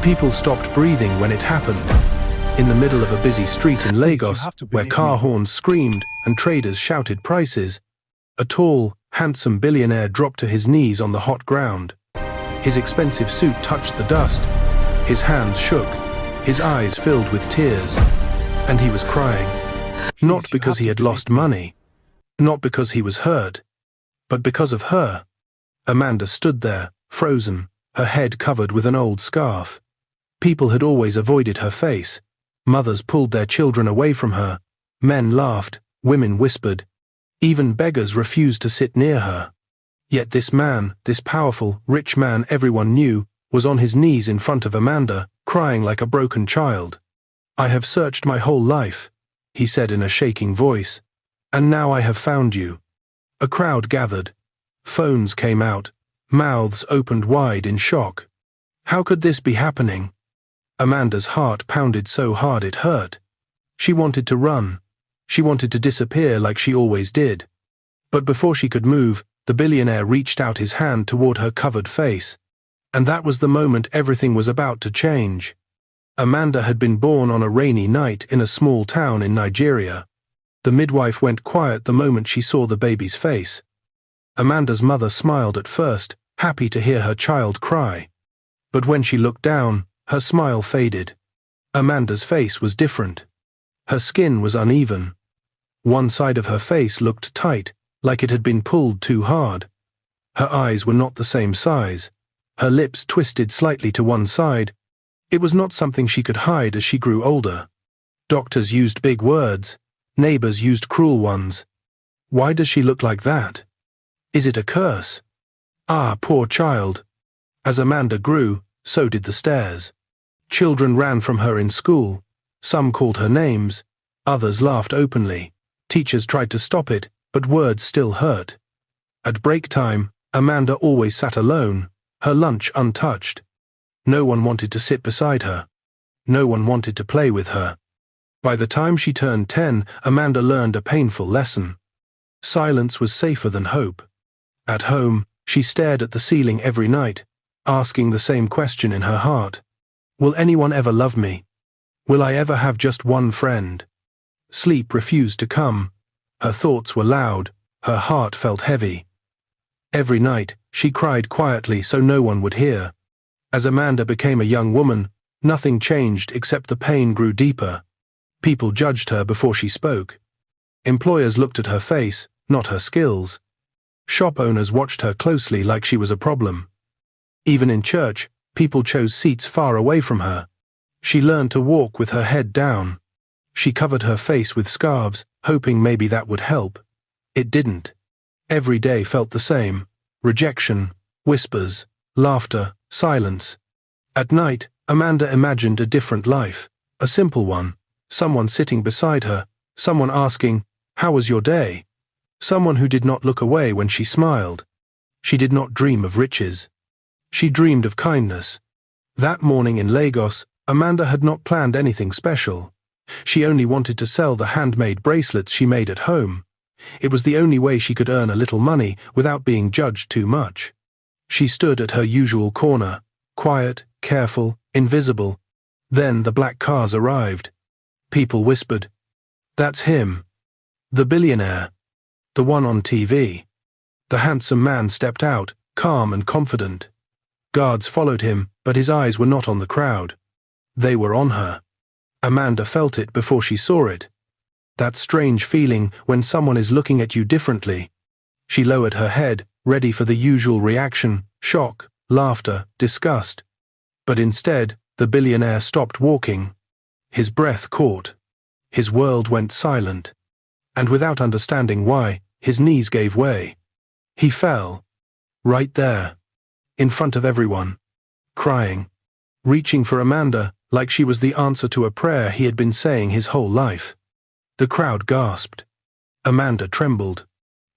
People stopped breathing when it happened. In the middle of a busy street in Lagos, where car horns screamed and traders shouted prices, a tall, handsome billionaire dropped to his knees on the hot ground. His expensive suit touched the dust. His hands shook. His eyes filled with tears. And he was crying. Not because he had lost money. Not because he was hurt. But because of her. Amanda stood there, frozen, her head covered with an old scarf. People had always avoided her face. Mothers pulled their children away from her. Men laughed. Women whispered. Even beggars refused to sit near her. Yet this man, this powerful, rich man everyone knew, was on his knees in front of Amanda, crying like a broken child. "I have searched my whole life," he said in a shaking voice, "and now I have found you." A crowd gathered. Phones came out. Mouths opened wide in shock. How could this be happening? Amanda's heart pounded so hard it hurt. She wanted to run. She wanted to disappear like she always did. But before she could move, the billionaire reached out his hand toward her covered face. And that was the moment everything was about to change. Amanda had been born on a rainy night in a small town in Nigeria. The midwife went quiet the moment she saw the baby's face. Amanda's mother smiled at first, happy to hear her child cry. But when she looked down, her smile faded. Amanda's face was different. Her skin was uneven. One side of her face looked tight, like it had been pulled too hard. Her eyes were not the same size. Her lips twisted slightly to one side. It was not something she could hide as she grew older. Doctors used big words. Neighbors used cruel ones. Why does she look like that? Is it a curse? Ah, poor child. As Amanda grew, so did the stares. Children ran from her in school. Some called her names. Others laughed openly. Teachers tried to stop it, but words still hurt. At break time, Amanda always sat alone, her lunch untouched. No one wanted to sit beside her. No one wanted to play with her. By the time she turned 10, Amanda learned a painful lesson. Silence was safer than hope. At home, she stared at the ceiling every night, asking the same question in her heart. Will anyone ever love me? Will I ever have just one friend? Sleep refused to come. Her thoughts were loud. Her heart felt heavy. Every night, she cried quietly so no one would hear. As Amanda became a young woman, nothing changed except the pain grew deeper. People judged her before she spoke. Employers looked at her face, not her skills. Shop owners watched her closely like she was a problem. Even in church, people chose seats far away from her. She learned to walk with her head down. She covered her face with scarves, hoping maybe that would help. It didn't. Every day felt the same. Rejection, whispers, laughter, silence. At night, Amanda imagined a different life, a simple one. Someone sitting beside her, someone asking, "How was your day?" Someone who did not look away when she smiled. She did not dream of riches. She dreamed of kindness. That morning in Lagos, Amanda had not planned anything special. She only wanted to sell the handmade bracelets she made at home. It was the only way she could earn a little money without being judged too much. She stood at her usual corner, quiet, careful, invisible. Then the black cars arrived. People whispered, "That's him. The billionaire. The one on TV." The handsome man stepped out, calm and confident. Guards followed him, but his eyes were not on the crowd. They were on her. Amanda felt it before she saw it. That strange feeling when someone is looking at you differently. She lowered her head, ready for the usual reaction, shock, laughter, disgust. But instead, the billionaire stopped walking. His breath caught. His world went silent. And without understanding why, his knees gave way. He fell. Right there. In front of everyone. Crying. Reaching for Amanda, like she was the answer to a prayer he had been saying his whole life. The crowd gasped. Amanda trembled.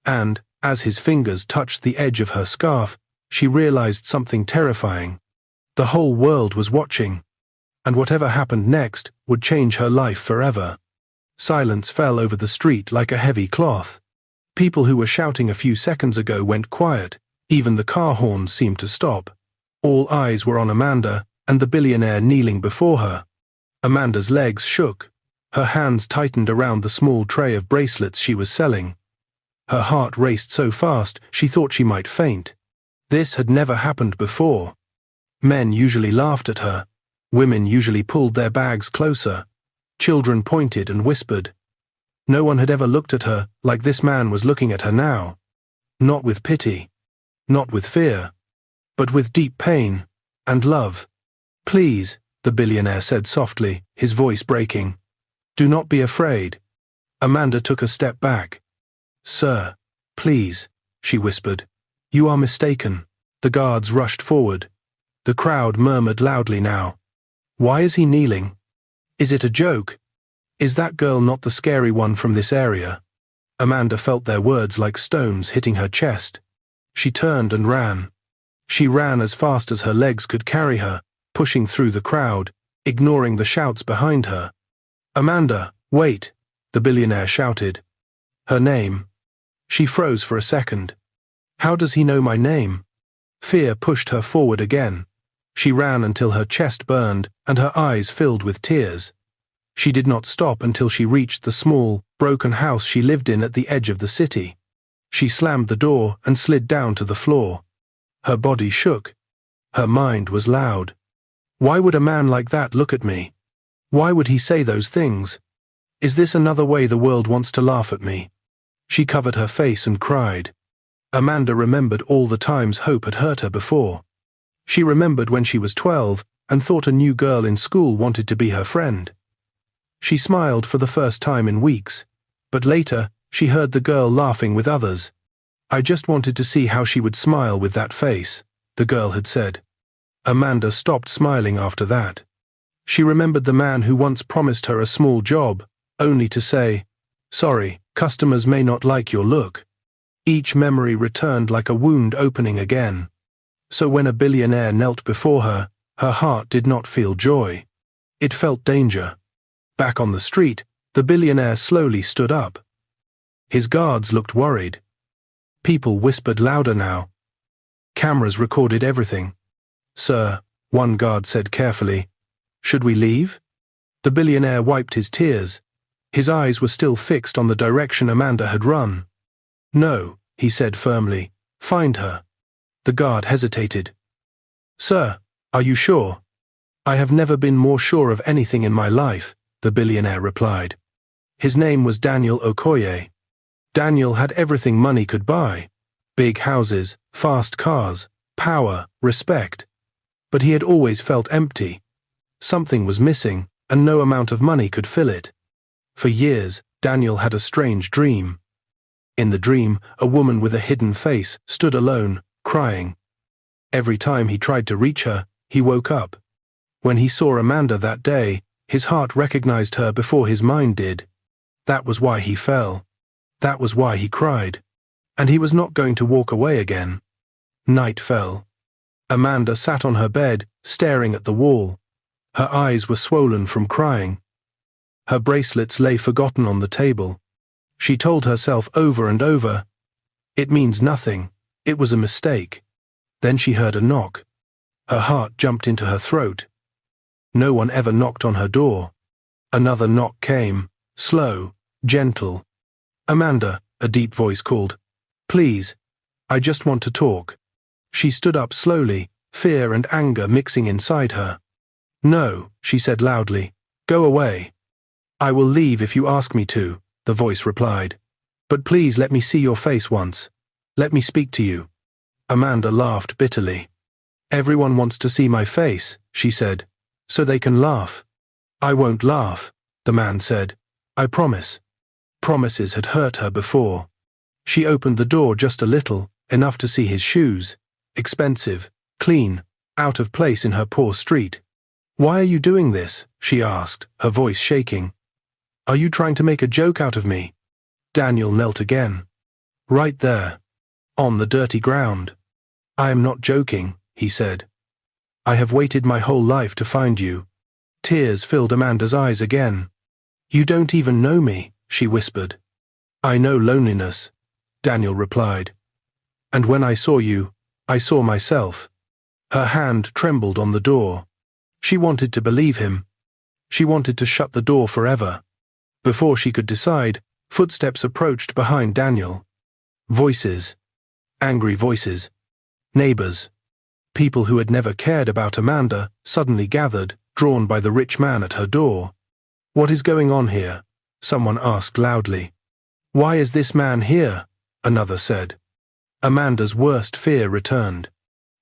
And, as his fingers touched the edge of her scarf, she realized something terrifying. The whole world was watching. And whatever happened next would change her life forever. Silence fell over the street like a heavy cloth. People who were shouting a few seconds ago went quiet. Even the car horns seemed to stop. All eyes were on Amanda, and the billionaire kneeling before her. Amanda's legs shook. Her hands tightened around the small tray of bracelets she was selling. Her heart raced so fast she thought she might faint. This had never happened before. Men usually laughed at her. Women usually pulled their bags closer. Children pointed and whispered. No one had ever looked at her like this man was looking at her now. Not with pity, not with fear, but with deep pain and love. "Please," the billionaire said softly, his voice breaking. "Do not be afraid." Amanda took a step back. "Sir, please," she whispered. "You are mistaken." The guards rushed forward. The crowd murmured loudly now. "Why is he kneeling? Is it a joke? Is that girl not the scary one from this area?" Amanda felt their words like stones hitting her chest. She turned and ran. She ran as fast as her legs could carry her, pushing through the crowd, ignoring the shouts behind her. "Amanda, wait," the billionaire shouted. Her name. She froze for a second. How does he know my name? Fear pushed her forward again. She ran until her chest burned and her eyes filled with tears. She did not stop until she reached the small, broken house she lived in at the edge of the city. She slammed the door and slid down to the floor. Her body shook. Her mind was loud. Why would a man like that look at me? Why would he say those things? Is this another way the world wants to laugh at me? She covered her face and cried. Amanda remembered all the times hope had hurt her before. She remembered when she was 12 and thought a new girl in school wanted to be her friend. She smiled for the first time in weeks, but later she heard the girl laughing with others. "I just wanted to see how she would smile with that face," the girl had said. Amanda stopped smiling after that. She remembered the man who once promised her a small job, only to say, "Sorry, customers may not like your look." Each memory returned like a wound opening again. So when a billionaire knelt before her, her heart did not feel joy. It felt danger. Back on the street, the billionaire slowly stood up. His guards looked worried. People whispered louder now. Cameras recorded everything. "Sir," one guard said carefully, "should we leave?" The billionaire wiped his tears. His eyes were still fixed on the direction Amanda had run. "No," he said firmly. "Find her." The guard hesitated. "Sir, are you sure?" "I have never been more sure of anything in my life," the billionaire replied. His name was Daniel Okoye. Daniel had everything money could buy: big houses, fast cars, power, respect. But he had always felt empty. Something was missing, and no amount of money could fill it. For years, Daniel had a strange dream. In the dream, a woman with a hidden face stood alone, crying. Every time he tried to reach her, he woke up. When he saw Amanda that day, his heart recognized her before his mind did. That was why he fell. That was why he cried. And he was not going to walk away again. Night fell. Amanda sat on her bed, staring at the wall. Her eyes were swollen from crying. Her bracelets lay forgotten on the table. She told herself over and over, "It means nothing. It was a mistake." Then she heard a knock. Her heart jumped into her throat. No one ever knocked on her door. Another knock came, slow, gentle. "Amanda," a deep voice called. "Please, I just want to talk." She stood up slowly, fear and anger mixing inside her. "No," she said loudly. "Go away." "I will leave if you ask me to," the voice replied. "But please let me see your face once. Let me speak to you." Amanda laughed bitterly. "Everyone wants to see my face," she said, "so they can laugh." "I won't laugh," the man said. "I promise." Promises had hurt her before. She opened the door just a little, enough to see his shoes. Expensive, clean, out of place in her poor street. "Why are you doing this?" she asked, her voice shaking. "Are you trying to make a joke out of me?" Daniel knelt again. "Right there. On the dirty ground." "I am not joking," he said. "I have waited my whole life to find you." Tears filled Amanda's eyes again. "You don't even know me," she whispered. "I know loneliness," Daniel replied. "And when I saw you, I saw myself." Her hand trembled on the door. She wanted to believe him. She wanted to shut the door forever. Before she could decide, footsteps approached behind Daniel. Voices. Angry voices. Neighbors. People who had never cared about Amanda suddenly gathered, drawn by the rich man at her door. "What is going on here?" someone asked loudly. "Why is this man here?" another said. Amanda's worst fear returned.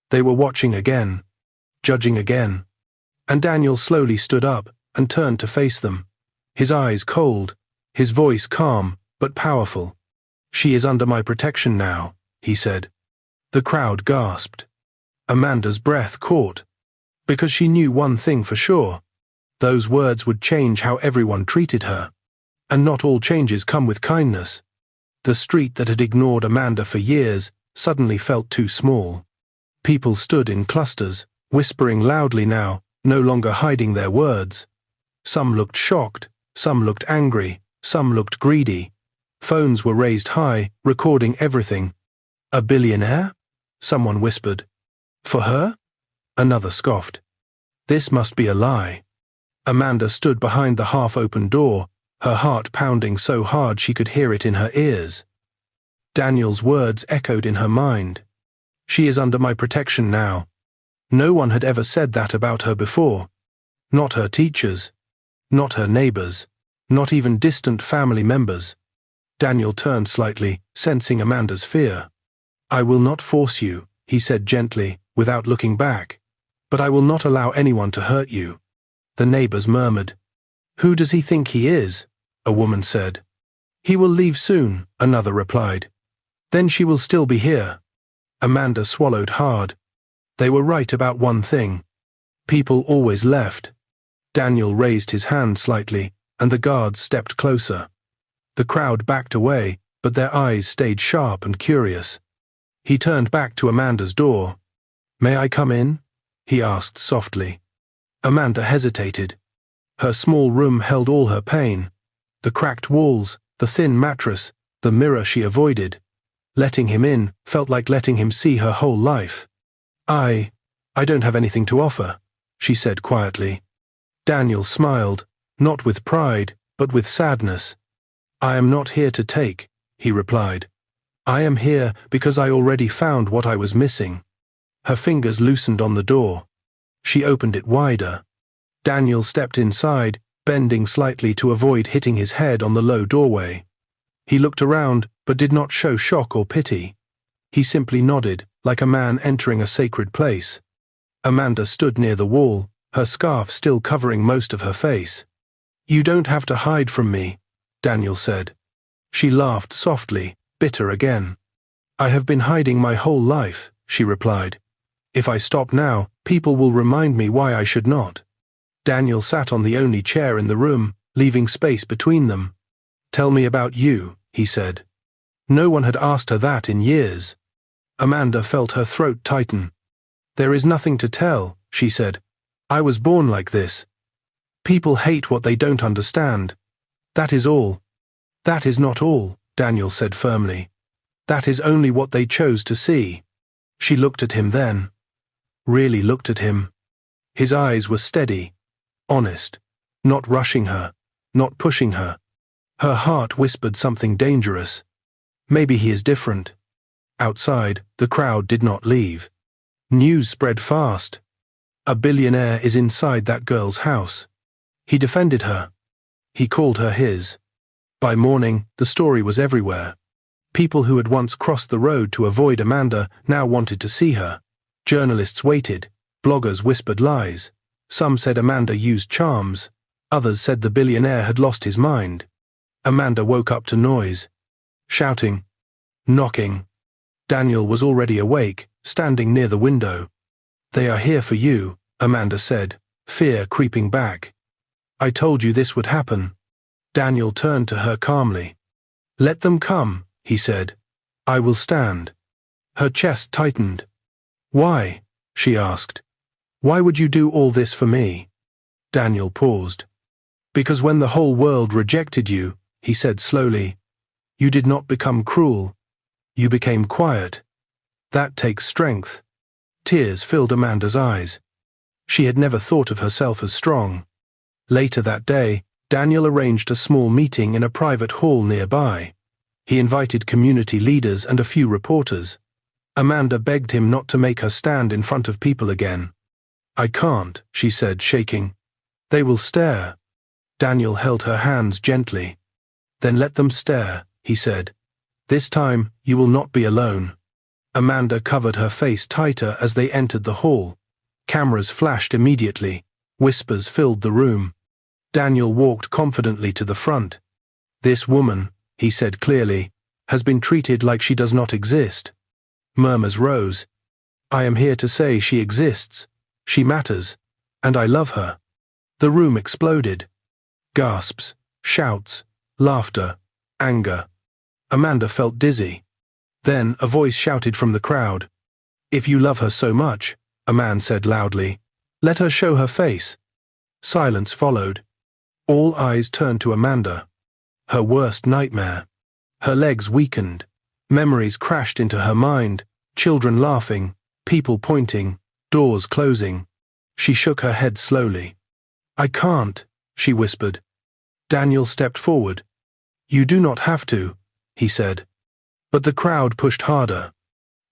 They were watching again, judging again. And Daniel slowly stood up and turned to face them, his eyes cold, his voice calm but powerful. "She is under my protection now," he said. The crowd gasped. Amanda's breath caught, because she knew one thing for sure. Those words would change how everyone treated her. And not all changes come with kindness. The street that had ignored Amanda for years suddenly felt too small. People stood in clusters, whispering loudly now, no longer hiding their words. Some looked shocked, some looked angry, some looked greedy. Phones were raised high, recording everything. "A billionaire?" someone whispered. "For her?" another scoffed. This must be a lie. Amanda stood behind the half-open door, her heart pounding so hard she could hear it in her ears. Daniel's words echoed in her mind. "She is under my protection now." No one had ever said that about her before. Not her teachers. Not her neighbors. Not even distant family members. Daniel turned slightly, sensing Amanda's fear. "I will not force you," he said gently, without looking back. "But I will not allow anyone to hurt you." The neighbors murmured. "Who does he think he is?" a woman said. "He will leave soon," another replied. "Then she will still be here." Amanda swallowed hard. They were right about one thing. People always left. Daniel raised his hand slightly, and the guards stepped closer. The crowd backed away, but their eyes stayed sharp and curious. He turned back to Amanda's door. "May I come in?" he asked softly. Amanda hesitated. Her small room held all her pain. The cracked walls, the thin mattress, the mirror she avoided. Letting him in felt like letting him see her whole life. I don't have anything to offer," she said quietly. Daniel smiled, not with pride, but with sadness. "I am not here to take," he replied. "I am here because I already found what I was missing." Her fingers loosened on the door. She opened it wider. Daniel stepped inside, bending slightly to avoid hitting his head on the low doorway. He looked around, but did not show shock or pity. He simply nodded, like a man entering a sacred place. Amanda stood near the wall, her scarf still covering most of her face. "You don't have to hide from me," Daniel said. She laughed softly, bitter again. "I have been hiding my whole life," she replied. "If I stop now, people will remind me why I should not." Daniel sat on the only chair in the room, leaving space between them. "Tell me about you," he said. No one had asked her that in years. Amanda felt her throat tighten. "There is nothing to tell," she said. "I was born like this. People hate what they don't understand. That is all." "That is not all," Daniel said firmly. "That is only what they chose to see." She looked at him then. Really looked at him. His eyes were steady, honest, not rushing her, not pushing her. Her heart whispered something dangerous. Maybe he is different. Outside, the crowd did not leave. News spread fast. A billionaire is inside that girl's house. He defended her. He called her his. By morning, the story was everywhere. People who had once crossed the road to avoid Amanda now wanted to see her. Journalists waited. Bloggers whispered lies. Some said Amanda used charms. Others said the billionaire had lost his mind. Amanda woke up to noise. Shouting. Knocking. Daniel was already awake, standing near the window. "They are here for you," Amanda said, fear creeping back. "I told you this would happen." Daniel turned to her calmly. "Let them come," he said. "I will stand." Her chest tightened. "Why?" she asked. "Why would you do all this for me?" Daniel paused. "Because when the whole world rejected you," he said slowly, "you did not become cruel. You became quiet. That takes strength." Tears filled Amanda's eyes. She had never thought of herself as strong. Later that day, Daniel arranged a small meeting in a private hall nearby. He invited community leaders and a few reporters. Amanda begged him not to make her stand in front of people again. "I can't," she said, shaking. "They will stare." Daniel held her hands gently. "Then let them stare," he said. "This time, you will not be alone." Amanda covered her face tighter as they entered the hall. Cameras flashed immediately. Whispers filled the room. Daniel walked confidently to the front. "This woman," he said clearly, "has been treated like she does not exist." Murmurs rose. "I am here to say she exists. She matters. And I love her." The room exploded. Gasps, shouts, laughter, anger. Amanda felt dizzy. Then a voice shouted from the crowd. "If you love her so much," a man said loudly, "let her show her face." Silence followed. All eyes turned to Amanda. Her worst nightmare. Her legs weakened. Memories crashed into her mind. Children laughing, people pointing, doors closing. She shook her head slowly. "I can't," she whispered. Daniel stepped forward. "You do not have to," he said. But the crowd pushed harder.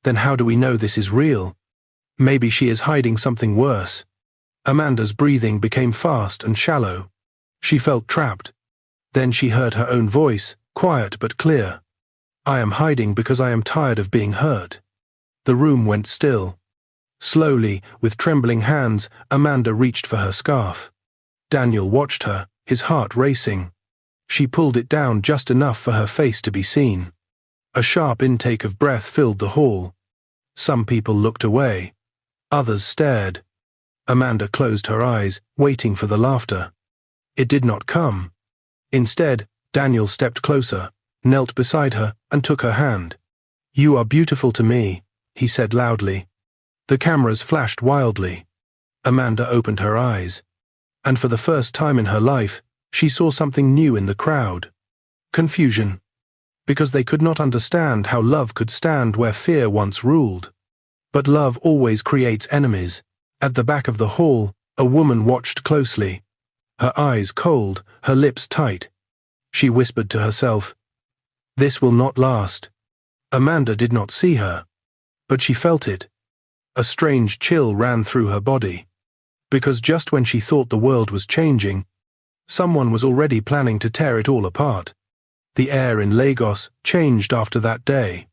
"Then how do we know this is real? Maybe she is hiding something worse." Amanda's breathing became fast and shallow. She felt trapped. Then she heard her own voice, quiet but clear. "I am hiding because I am tired of being hurt." The room went still. Slowly, with trembling hands, Amanda reached for her scarf. Daniel watched her, his heart racing. She pulled it down just enough for her face to be seen. A sharp intake of breath filled the hall. Some people looked away. Others stared. Amanda closed her eyes, waiting for the laughter. It did not come. Instead, Daniel stepped closer, knelt beside her, and took her hand. "You are beautiful to me," he said loudly. The cameras flashed wildly. Amanda opened her eyes. And for the first time in her life, she saw something new in the crowd. Confusion. Because they could not understand how love could stand where fear once ruled. But love always creates enemies. At the back of the hall, a woman watched closely. Her eyes cold, her lips tight. She whispered to herself, "This will not last." Amanda did not see her. But she felt it. A strange chill ran through her body. Because just when she thought the world was changing, someone was already planning to tear it all apart. The air in Lagos changed after that day.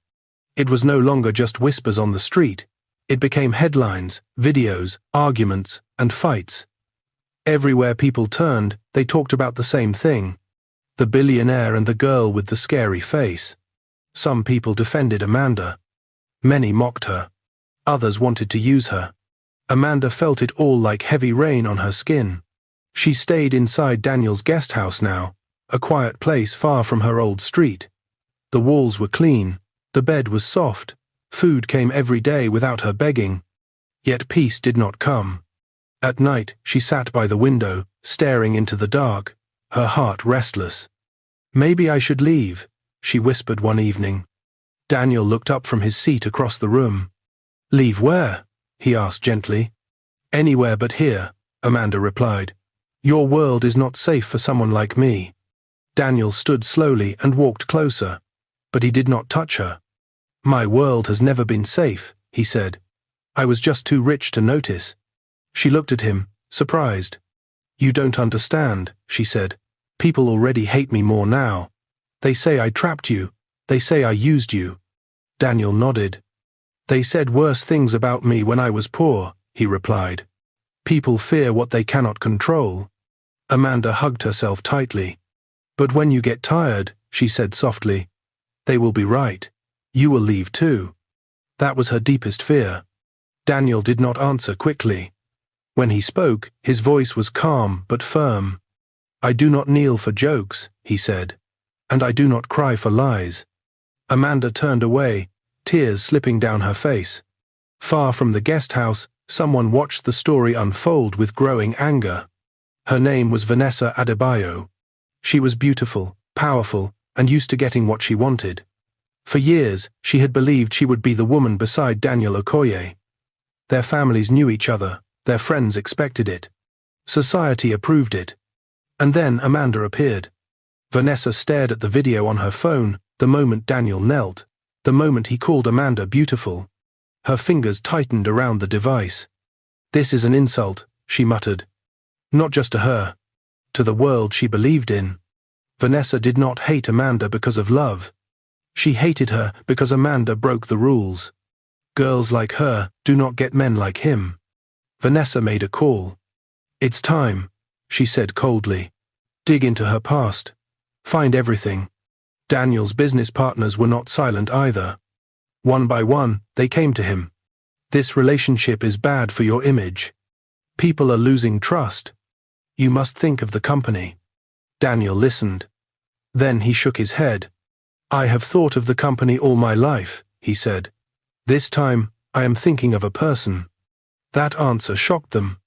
It was no longer just whispers on the street. It became headlines, videos, arguments, and fights. Everywhere people turned, they talked about the same thing: the billionaire and the girl with the scary face. Some people defended Amanda. Many mocked her. Others wanted to use her. Amanda felt it all like heavy rain on her skin. She stayed inside Daniel's guest house now, a quiet place far from her old street. The walls were clean, the bed was soft, food came every day without her begging. Yet peace did not come. At night, she sat by the window, staring into the dark, her heart restless. "Maybe I should leave," she whispered one evening. Daniel looked up from his seat across the room. "Leave where?" he asked gently. "Anywhere but here," Amanda replied. "Your world is not safe for someone like me." Daniel stood slowly and walked closer, but he did not touch her. "My world has never been safe," he said. "I was just too rich to notice." She looked at him, surprised. "You don't understand," she said. "People already hate me more now. They say I trapped you. They say I used you." Daniel nodded. "They said worse things about me when I was poor," he replied. "People fear what they cannot control." Amanda hugged herself tightly. "But when you get tired," she said softly, "they will be right. You will leave too." That was her deepest fear. Daniel did not answer quickly. When he spoke, his voice was calm but firm. "I do not kneel for jokes," he said, "and I do not cry for lies." Amanda turned away, tears slipping down her face. Far from the guest house, someone watched the story unfold with growing anger. Her name was Vanessa Adebayo. She was beautiful, powerful, and used to getting what she wanted. For years, she had believed she would be the woman beside Daniel Okoye. Their families knew each other, Their friends expected it. Society approved it. And then Amanda appeared. Vanessa stared at the video on her phone, the moment Daniel knelt, the moment he called Amanda beautiful. Her fingers tightened around the device. "This is an insult," she muttered. Not just to her. To the world she believed in. Vanessa did not hate Amanda because of love. She hated her because Amanda broke the rules. Girls like her do not get men like him. Vanessa made a call. "It's time," she said coldly. Dig into her past. Find everything. Daniel's business partners were not silent either. One by one, they came to him. "This relationship is bad for your image. People are losing trust. You must think of the company." Daniel listened. Then he shook his head. "I have thought of the company all my life," he said. "This time, I am thinking of a person." That answer shocked them.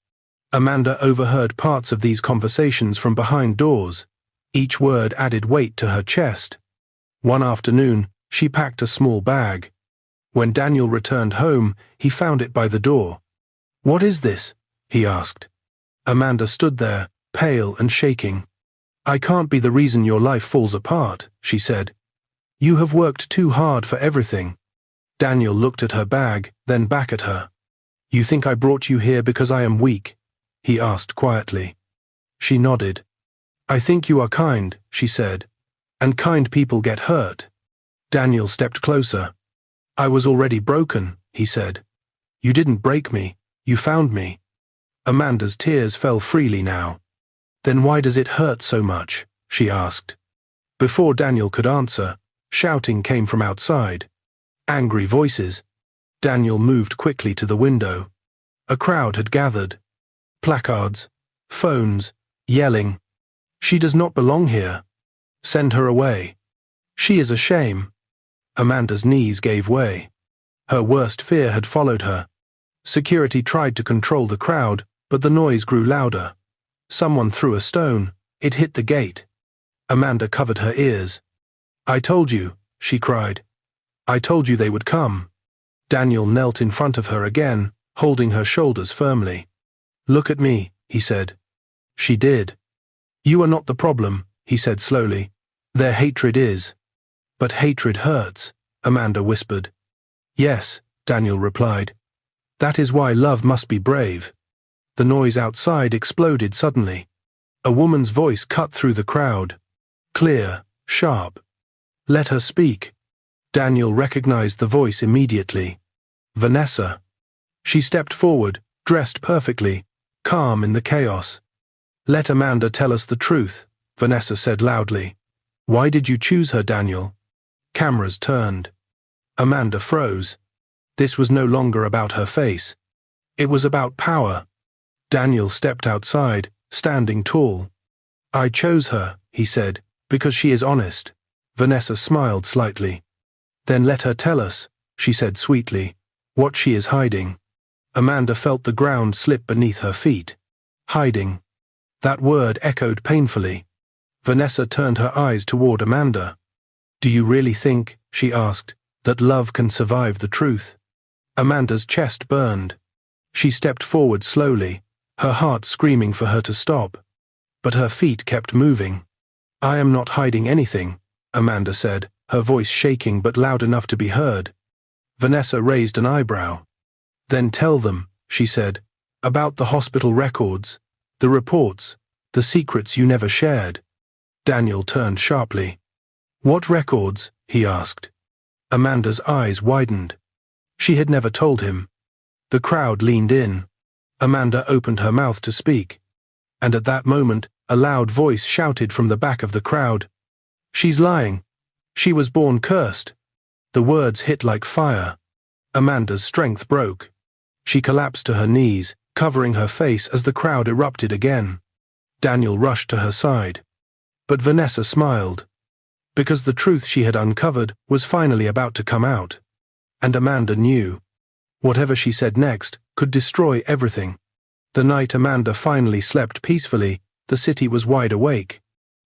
Amanda overheard parts of these conversations from behind doors. Each word added weight to her chest. One afternoon, she packed a small bag. When Daniel returned home, he found it by the door. "What is this?" he asked. Amanda stood there, pale and shaking. "I can't be the reason your life falls apart," she said. "You have worked too hard for everything." Daniel looked at her bag, then back at her. "You think I brought you here because I am weak?" he asked quietly. She nodded. "I think you are kind," she said. "And kind people get hurt." Daniel stepped closer. "I was already broken," he said. "You didn't break me, you found me." Amanda's tears fell freely now. "Then why does it hurt so much?" she asked. Before Daniel could answer, shouting came from outside. Angry voices. Daniel moved quickly to the window. A crowd had gathered. Placards, phones, yelling. "She does not belong here. Send her away. She is a shame." Amanda's knees gave way. Her worst fear had followed her. Security tried to control the crowd, but the noise grew louder. Someone threw a stone. It hit the gate. Amanda covered her ears. "I told you," she cried. "I told you they would come." Daniel knelt in front of her again, holding her shoulders firmly. "Look at me," he said. She did. "You are not the problem," he said slowly. "Their hatred is." "But hatred hurts," Amanda whispered. "Yes," Daniel replied. "That is why love must be brave." The noise outside exploded suddenly. A woman's voice cut through the crowd. Clear, sharp. "Let her speak." Daniel recognized the voice immediately. Vanessa. She stepped forward, dressed perfectly, calm in the chaos. "Let Amanda tell us the truth," Vanessa said loudly. "Why did you choose her, Daniel?" Cameras turned. Amanda froze. This was no longer about her face. It was about power. Daniel stepped outside, standing tall. "I chose her," he said, "because she is honest." Vanessa smiled slightly. "Then let her tell us," she said sweetly, "what she is hiding." Amanda felt the ground slip beneath her feet. Hiding. That word echoed painfully. Vanessa turned her eyes toward Amanda. "Do you really think," she asked, "that love can survive the truth?" Amanda's chest burned. She stepped forward slowly, her heart screaming for her to stop. But her feet kept moving. "I am not hiding anything," Amanda said, her voice shaking but loud enough to be heard. Vanessa raised an eyebrow. "Then tell them," she said, "about the hospital records, the reports, the secrets you never shared." Daniel turned sharply. "What records?" he asked. Amanda's eyes widened. She had never told him. The crowd leaned in. Amanda opened her mouth to speak. And at that moment, a loud voice shouted from the back of the crowd, "She's lying. She was born cursed." The words hit like fire. Amanda's strength broke. She collapsed to her knees, covering her face as the crowd erupted again. Daniel rushed to her side. But Vanessa smiled. Because the truth she had uncovered was finally about to come out. And Amanda knew. Whatever she said next could destroy everything. The night Amanda finally slept peacefully, the city was wide awake.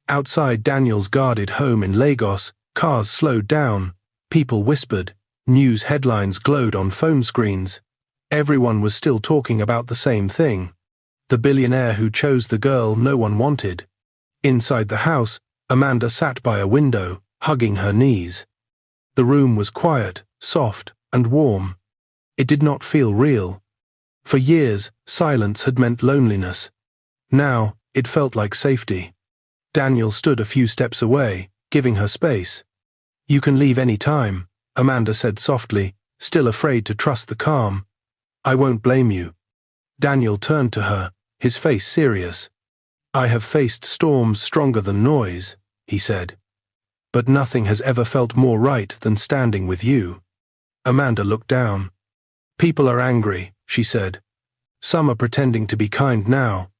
Outside Daniel's guarded home in Lagos, cars slowed down, people whispered, news headlines glowed on phone screens. Everyone was still talking about the same thing. The billionaire who chose the girl no one wanted. Inside the house, Amanda sat by a window, hugging her knees. The room was quiet, soft, and warm. It did not feel real. For years, silence had meant loneliness. Now, it felt like safety. Daniel stood a few steps away, giving her space. "You can leave any time," Amanda said softly, still afraid to trust the calm. "I won't blame you." Daniel turned to her, his face serious. "I have faced storms stronger than noise," he said. "But nothing has ever felt more right than standing with you." Amanda looked down. "People are angry," she said. "Some are pretending to be kind now.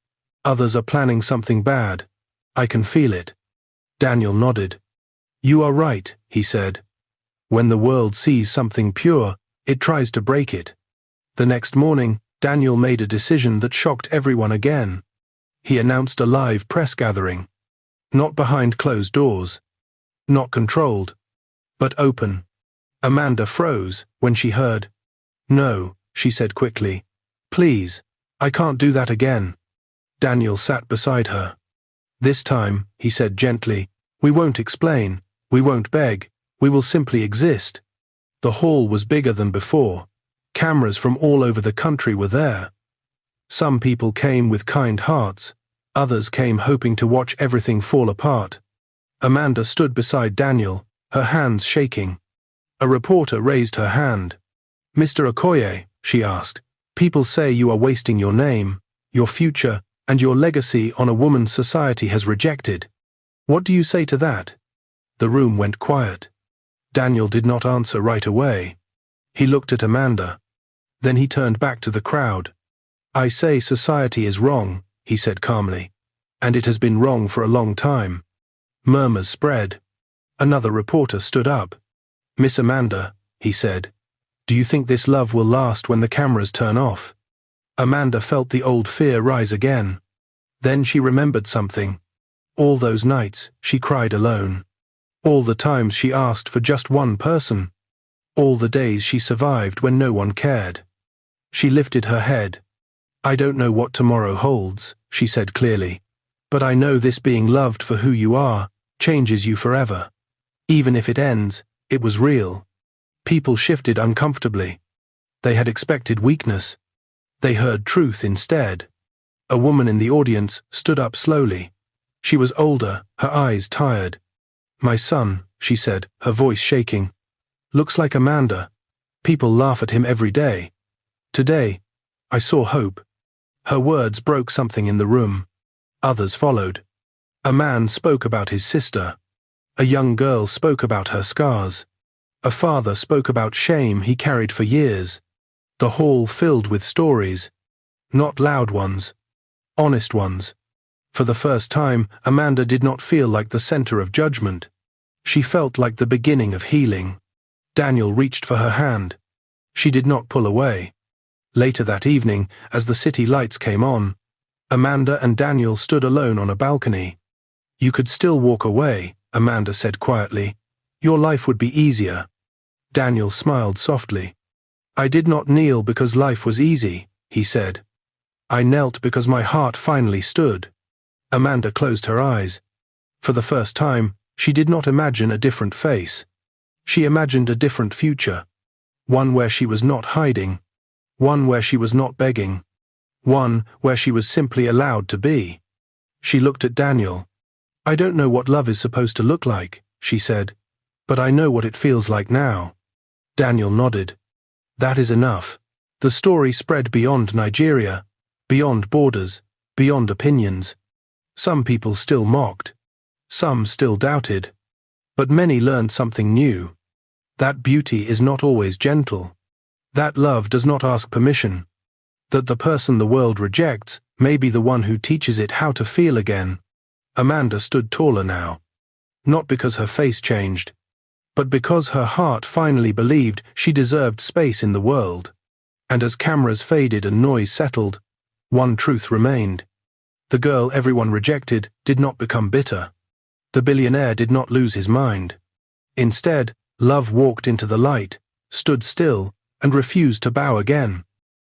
Others are planning something bad. I can feel it." Daniel nodded. "You are right," he said. "When the world sees something pure, it tries to break it." The next morning, Daniel made a decision that shocked everyone again. He announced a live press gathering. Not behind closed doors. Not controlled. But open. Amanda froze when she heard. "No," she said quickly. "Please, I can't do that again." Daniel sat beside her. "This time," he said gently, "we won't explain, we won't beg, we will simply exist." The hall was bigger than before. Cameras from all over the country were there. Some people came with kind hearts, others came hoping to watch everything fall apart. Amanda stood beside Daniel, her hands shaking. A reporter raised her hand. "Mr. Okoye," she asked, "people say you are wasting your name, your future, and your legacy on a woman society has rejected. What do you say to that?" The room went quiet. Daniel did not answer right away. He looked at Amanda. Then he turned back to the crowd. "I say society is wrong," he said calmly. "And it has been wrong for a long time." Murmurs spread. Another reporter stood up. "Miss Amanda," he said, "do you think this love will last when the cameras turn off?" Amanda felt the old fear rise again. Then she remembered something. All those nights she cried alone. All the times she asked for just one person. All the days she survived when no one cared. She lifted her head. "I don't know what tomorrow holds," she said clearly, "but I know this being loved for who you are changes you forever. Even if it ends, it was real." People shifted uncomfortably. They had expected weakness. They heard truth instead. A woman in the audience stood up slowly. She was older, her eyes tired. "My son," she said, her voice shaking, "looks like Amanda. People laugh at him every day. Today, I saw hope." Her words broke something in the room. Others followed. A man spoke about his sister. A young girl spoke about her scars. A father spoke about shame he carried for years. The hall filled with stories. Not loud ones. Honest ones. For the first time, Amanda did not feel like the center of judgment. She felt like the beginning of healing. Daniel reached for her hand. She did not pull away. Later that evening, as the city lights came on, Amanda and Daniel stood alone on a balcony. "You could still walk away," Amanda said quietly. "Your life would be easier." Daniel smiled softly. "I did not kneel because life was easy," he said. "I knelt because my heart finally stood." Amanda closed her eyes. For the first time, she did not imagine a different face. She imagined a different future. One where she was not hiding. One where she was not begging. One where she was simply allowed to be. She looked at Daniel. "I don't know what love is supposed to look like," she said, "but I know what it feels like now." Daniel nodded. "That is enough." The story spread beyond Nigeria, beyond borders, beyond opinions. Some people still mocked. Some still doubted. But many learned something new. That beauty is not always gentle. That love does not ask permission. That the person the world rejects may be the one who teaches it how to feel again. Amanda stood taller now. Not because her face changed, but because her heart finally believed she deserved space in the world. And as cameras faded and noise settled, one truth remained. The girl everyone rejected did not become bitter. The billionaire did not lose his mind. Instead, love walked into the light, stood still, and refused to bow again.